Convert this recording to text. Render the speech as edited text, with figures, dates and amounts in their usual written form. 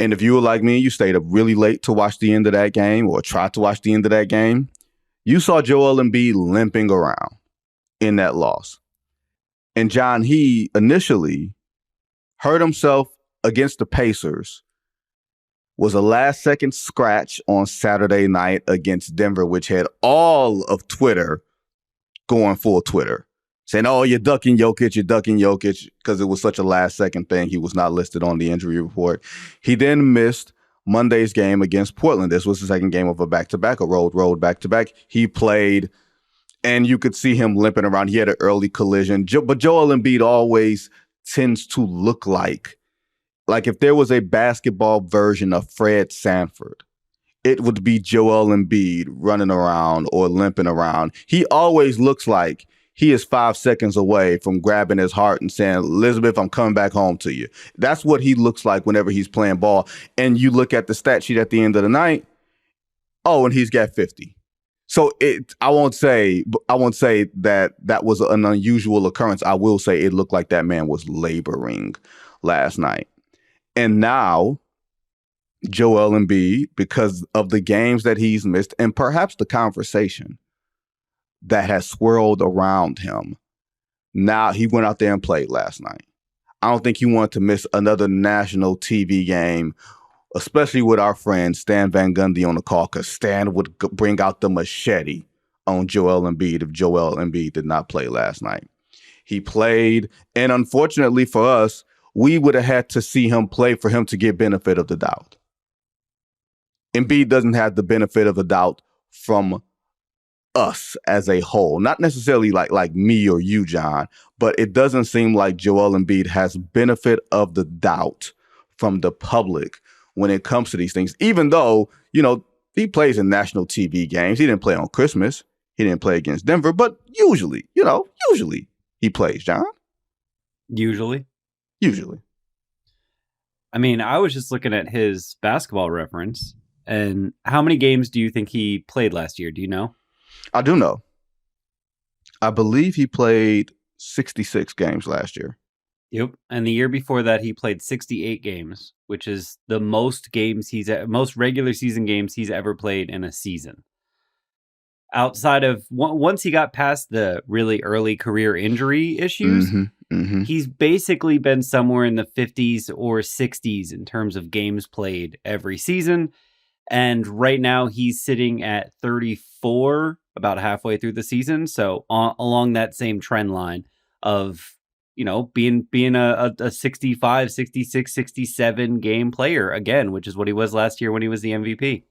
And if you were like me, you stayed up really late to watch the end of that game or tried to watch the end of that game, you saw Joel Embiid limping around in that loss. And John, he initially hurt himself against the Pacers, was a last-second scratch on Saturday night against Denver, which had all of Twitter going full Twitter, saying, oh, you're ducking Jokic, because it was such a last-second thing. He was not listed on the injury report. He then missed Monday's game against Portland. This was the second game of a back-to-back, a road back-to-back. He played, and you could see him limping around. He had an early collision. But Joel Embiid always tends to look like if there was a basketball version of Fred Sanford, it would be Joel Embiid running around or limping around. He always looks like he is 5 seconds away from grabbing his heart and saying, Elizabeth, I'm coming back home to you. That's what he looks like whenever he's playing ball. And you look at the stat sheet at the end of the night, and he's got 50. So I won't say that was an unusual occurrence. I will say it looked like that man was laboring last night. And now Joel Embiid, because of the games that he's missed and perhaps the conversation that has swirled around him, now he went out there and played last night. I don't think he wanted to miss another national TV game, especially with our friend Stan Van Gundy on the call, because Stan would bring out the machete on Joel Embiid if Joel Embiid did not play last night. He played, and unfortunately for us, we would have had to see him play for him to get benefit of the doubt. Embiid doesn't have the benefit of the doubt from us as a whole, not necessarily like me or you, John, but it doesn't seem like Joel Embiid has benefit of the doubt from the public when it comes to these things, even though, he plays in national TV games. He didn't play on Christmas. He didn't play against Denver, but usually he plays, John. Usually. I mean, I was just looking at his basketball reference, and how many games do you think he played last year? Do you know? I do know. I believe he played 66 games last year. Yep. And the year before that, he played 68 games, which is the most regular season games he's ever played in a season. Outside of once he got past the really early career injury issues, he's basically been somewhere in the 50s or 60s in terms of games played every season. And right now he's sitting at 34, about halfway through the season. So along that same trend line of, being a 65, 66, 67 game player again, which is what he was last year when he was the MVP.